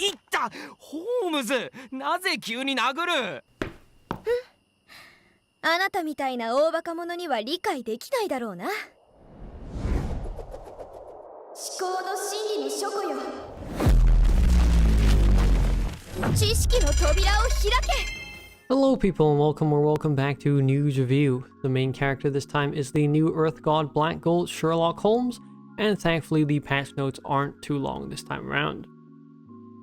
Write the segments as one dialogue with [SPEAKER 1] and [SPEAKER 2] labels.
[SPEAKER 1] いった、ホームズ、なぜ急に殴る？
[SPEAKER 2] あなたみたいな大バカ者には理解できないだろうな。思考の真理の書庫よ。知識の扉を開け。
[SPEAKER 3] Hello people and welcome back to News Review. The main character this time is the new Earth God Black Gold Sherlock Holmes, and thankfully the patch notes aren't too long this time around.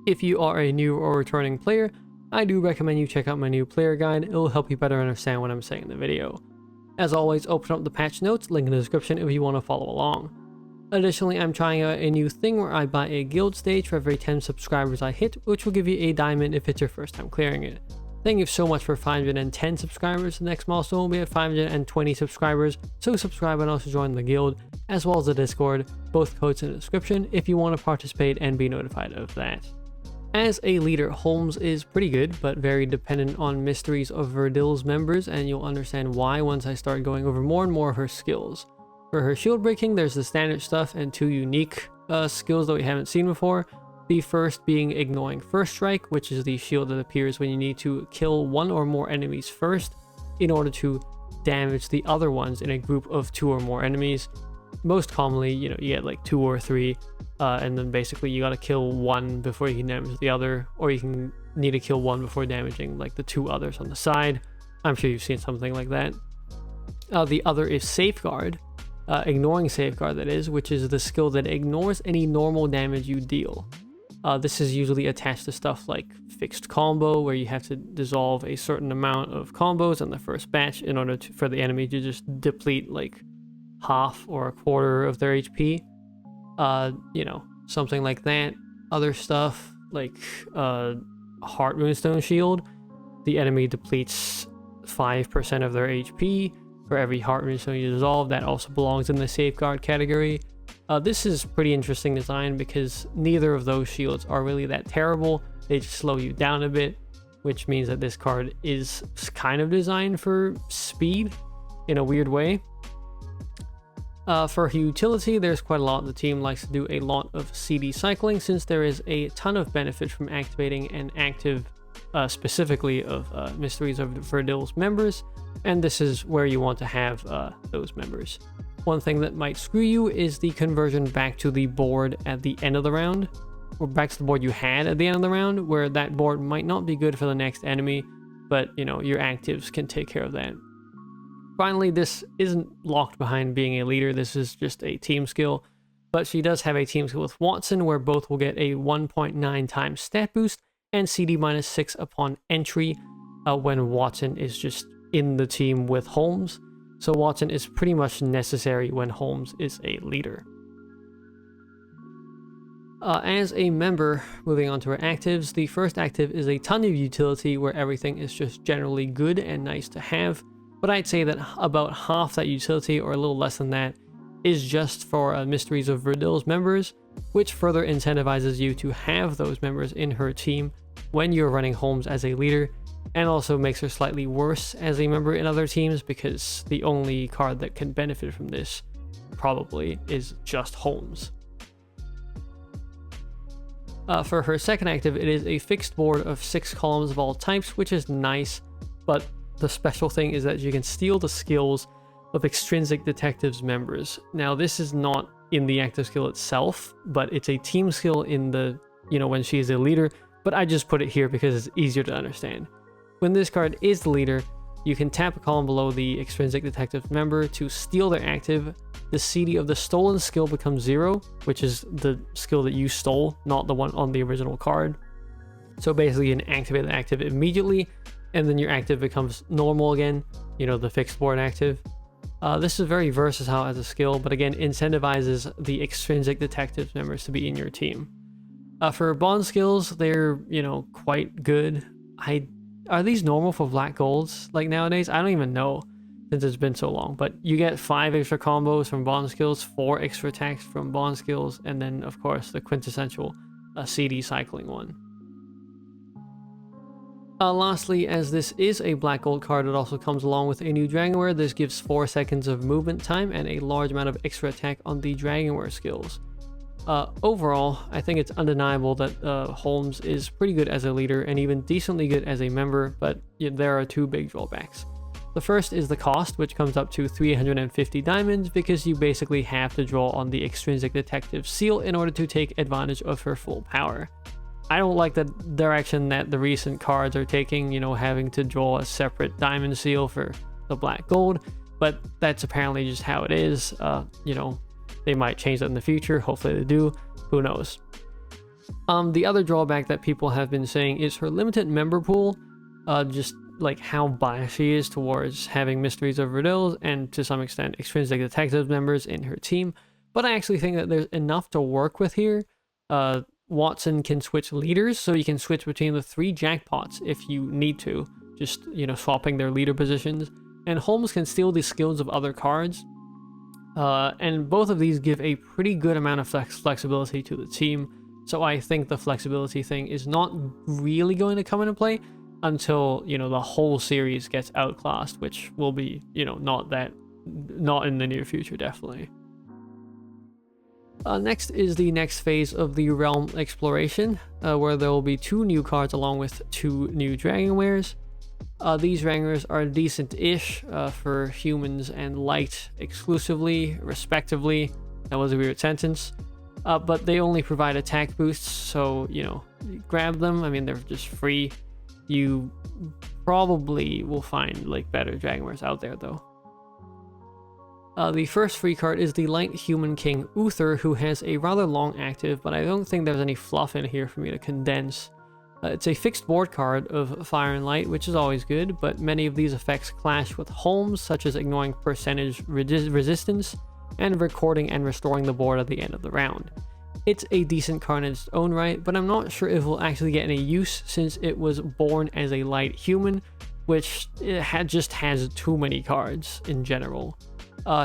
[SPEAKER 3] If you are a new or returning player, I do recommend you check out my new player guide. It will help you better understand what I'm saying in the video. As always, open up the patch notes, link in the description if you want to follow along. Additionally, I'm trying out a new thing where I buy a guild stage for every 10 subscribers I hit, which will give you a diamond if it's your first time clearing it. Thank you so much for 510 subscribers. The next milestone will be at 520 subscribers, so subscribe and also join the guild, as well as the Discord, both codes in the description if you want to participate and be notified of that. As a leader, Holmes is pretty good, but very dependent on Mysteries of Verdil's members, and you'll understand why once I start going over more and more of her skills. For her shield breaking, there's the standard stuff and two unique skills that we haven't seen before. The first being ignoring first strike, which is the shield that appears when you need to kill one or more enemies first in order to damage the other ones in a group of 2 or more enemies. Most commonly, you get like 2 or 3, and then basically you gotta kill one before you can damage the other, or you can need to kill one before damaging like the 2 others on the side. I'm sure you've seen something like that. The other is Safeguard, ignoring Safeguard that is, which is the skill that ignores any normal damage you deal. This is usually attached to stuff like fixed combo, where you have to dissolve a certain amount of combos in the first batch in order for the enemy to just deplete like half or a quarter of their HP. Something like that. Other stuff like Heart Moonstone Shield, the enemy depletes 5% of their HP for every Heart Moonstone you dissolve. That also belongs in the Safeguard category. This is pretty interesting design because neither of those shields are really that terrible. They just slow you down a bit, which means that this card is kind of designed for speed in a weird way. For utility, there's quite a lot. The team likes to do a lot of CD cycling since there is a ton of benefit from activating an active specifically of Mysteries of Verdil's members, and this is where you want to have those members. One thing that might screw you is the conversion back to the board at the end of the round, or back to the board you had at the end of the round, where that board might not be good for the next enemy, but your actives can take care of that. Finally, this isn't locked behind being a leader, this is just a team skill, but she does have a team skill with Watson where both will get a 1.9 times stat boost and CD-6 upon entry when Watson is just in the team with Holmes. So Watson is pretty much necessary when Holmes is a leader. As a member, moving on to our actives, the first active is a ton of utility where everything is just generally good and nice to have, but I'd say that about half that utility, or a little less than that, is just for Mysteries of Verdil's members, which further incentivizes you to have those members in her team when you're running Holmes as a leader, and also makes her slightly worse as a member in other teams because the only card that can benefit from this probably is just Holmes. For her second active, it is a fixed board of 6 columns of all types, which is nice, but the special thing is that you can steal the skills of Extrinsic Detective's members. Now, this is not in the active skill itself, but it's a team skill in the, when she is a leader, but I just put it here because it's easier to understand. When this card is the leader, you can tap a column below the Extrinsic Detective member to steal their active. The CD of the stolen skill becomes 0, which is the skill that you stole, not the one on the original card. So basically you can activate the active immediately, and then your active becomes normal again, the fixed board active. This is very versatile as a skill, but again incentivizes the Extrinsic Detective members to be in your team. For bond skills, they're, quite good. Are these normal for black golds like nowadays? I don't even know since it's been so long, but you get 5 extra combos from bond skills, 4 extra attacks from bond skills, and then of course the quintessential CD cycling one. Lastly, as this is a black gold card, it also comes along with a new Dragonware. This gives 4 seconds of movement time and a large amount of extra attack on the Dragonware skills. Overall, I think it's undeniable that Holmes is pretty good as a leader and even decently good as a member, but there are two big drawbacks. The first is the cost, which comes up to 350 diamonds because you basically have to draw on the extrinsic detective seal in order to take advantage of her full power. I don't like the direction that the recent cards are taking, having to draw a separate diamond seal for the black gold, but that's apparently just how it is. They might change that in the future. Hopefully they do. Who knows? The other drawback that people have been saying is her limited member pool, just like how biased she is towards having Mysteries of Riddles and to some extent extrinsic detective members in her team. But I actually think that there's enough to work with here. Watson can switch leaders, so you can switch between the 3 jackpots if you need to, just swapping their leader positions. And Holmes can steal the skills of other cards. And both of these give a pretty good amount of flexibility to the team. So I think the flexibility thing is not really going to come into play until, the whole series gets outclassed, which will be, not in the near future, definitely. Next is the next phase of the realm exploration, where there will be 2 new cards along with 2 new dragon wares. These rangers are decent-ish for humans and light exclusively, respectively. That was a weird sentence. But they only provide attack boosts, so, grab them. I mean, they're just free. You probably will find, better dragonwares out there, though. The first free card is the light human king Uther, who has a rather long active, but I don't think there's any fluff in here for me to condense. It's a fixed board card of fire and light, which is always good, but many of these effects clash with Holmes, such as ignoring percentage resistance and recording and restoring the board at the end of the round. It's a decent card in its own right, but I'm not sure if it will actually get any use since it was born as a light human, which just has too many cards in general.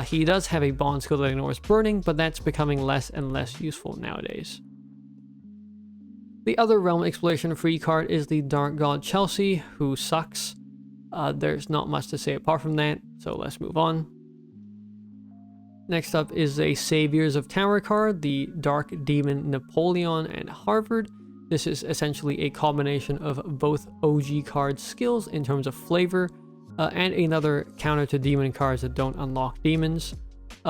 [SPEAKER 3] He does have a bond skill that ignores burning, but that's becoming less and less useful nowadays. The other realm exploration free card is the Dark God Chelsea, who sucks. There's not much to say apart from that, so let's move on. Next up is a Saviors of Tower card, the Dark Demon Napoleon and Harvard. This is essentially a combination of both OG card skills in terms of flavor, and another counter to demon cards that don't unlock demons.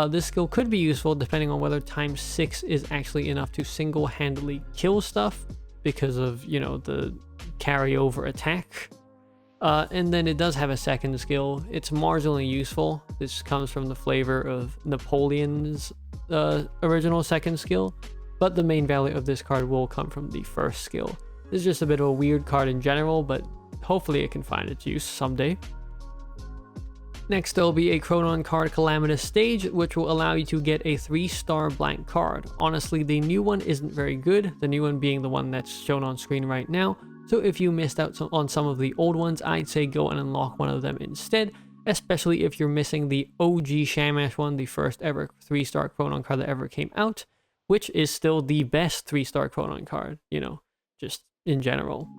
[SPEAKER 3] This skill could be useful depending on whether times 6 is actually enough to single-handedly kill stuff because of, the carryover attack. And then it does have a second skill. It's marginally useful. This comes from the flavor of Napoleon's original second skill, but the main value of this card will come from the first skill. This is just a bit of a weird card in general, but hopefully it can find its use someday. Next, there will be a Chronon card, Calamitous Stage, which will allow you to get a 3-star blank card. Honestly, the new one isn't very good, the new one being the one that's shown on screen right now. So if you missed out on some of the old ones, I'd say go and unlock one of them instead, especially if you're missing the OG Shamash one, the first ever 3-star Chronon card that ever came out, which is still the best 3-star Chronon card, just in general.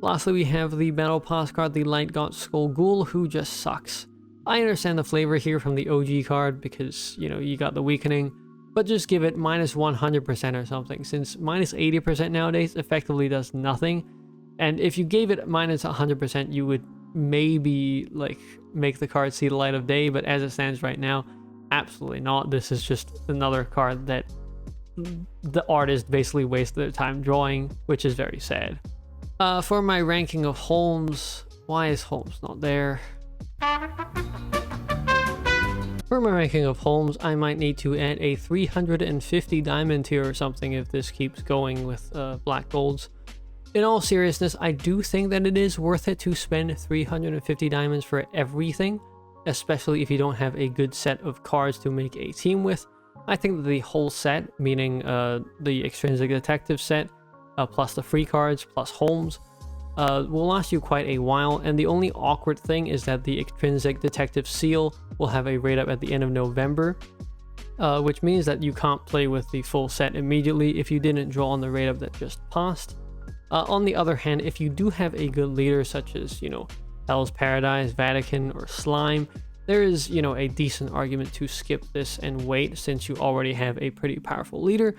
[SPEAKER 3] Lastly, we have the Battle Pass card, the Light God Skull Ghoul, who just sucks. I understand the flavor here from the OG card because, you got the weakening, but just give it minus 100% or something, since minus 80% nowadays effectively does nothing. And if you gave it minus 100%, you would maybe, make the card see the light of day, but as it stands right now, absolutely not. This is just another card that the artist basically wasted their time drawing, which is very sad. For my ranking of Holmes, why is Holmes not there? For my ranking of Holmes, I might need to add a 350 diamond tier or something if this keeps going with black golds. In all seriousness, I do think that it is worth it to spend 350 diamonds for everything, especially if you don't have a good set of cards to make a team with. I think that the whole set, meaning the extrinsic detective set, plus the free cards, plus Holmes, will last you quite a while, and the only awkward thing is that the extrinsic detective seal will have a rate up at the end of November, which means that you can't play with the full set immediately if you didn't draw on the rate up that just passed. On the other hand, if you do have a good leader such as, Hell's Paradise, Vatican, or Slime, there is, you know, a decent argument to skip this and wait since you already have a pretty powerful leader.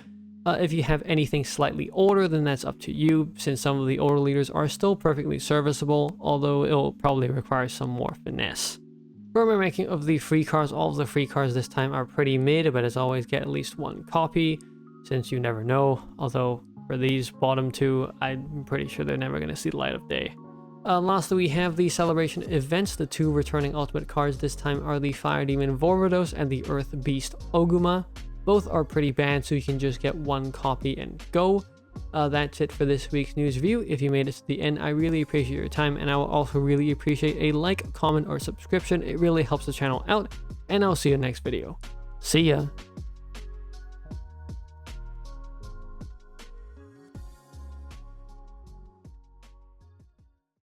[SPEAKER 3] If you have anything slightly older, then that's up to you, since some of the older leaders are still perfectly serviceable, although it'll probably require some more finesse. For my ranking of the free cards, all of the free cards this time are pretty mid, but as always get at least one copy, since you never know, although for these bottom two, I'm pretty sure they're never going to see the light of day. Lastly, we have the celebration events. The two returning ultimate cards this time are the Fire Demon Vorvados and the Earth Beast Oguma. Both are pretty bad, so you can just get one copy and go. That's it for this week's news review. If you made it to the end, I really appreciate your time, and I will also really appreciate a like, comment, or subscription. It really helps the channel out, and I'll see you next video. See ya!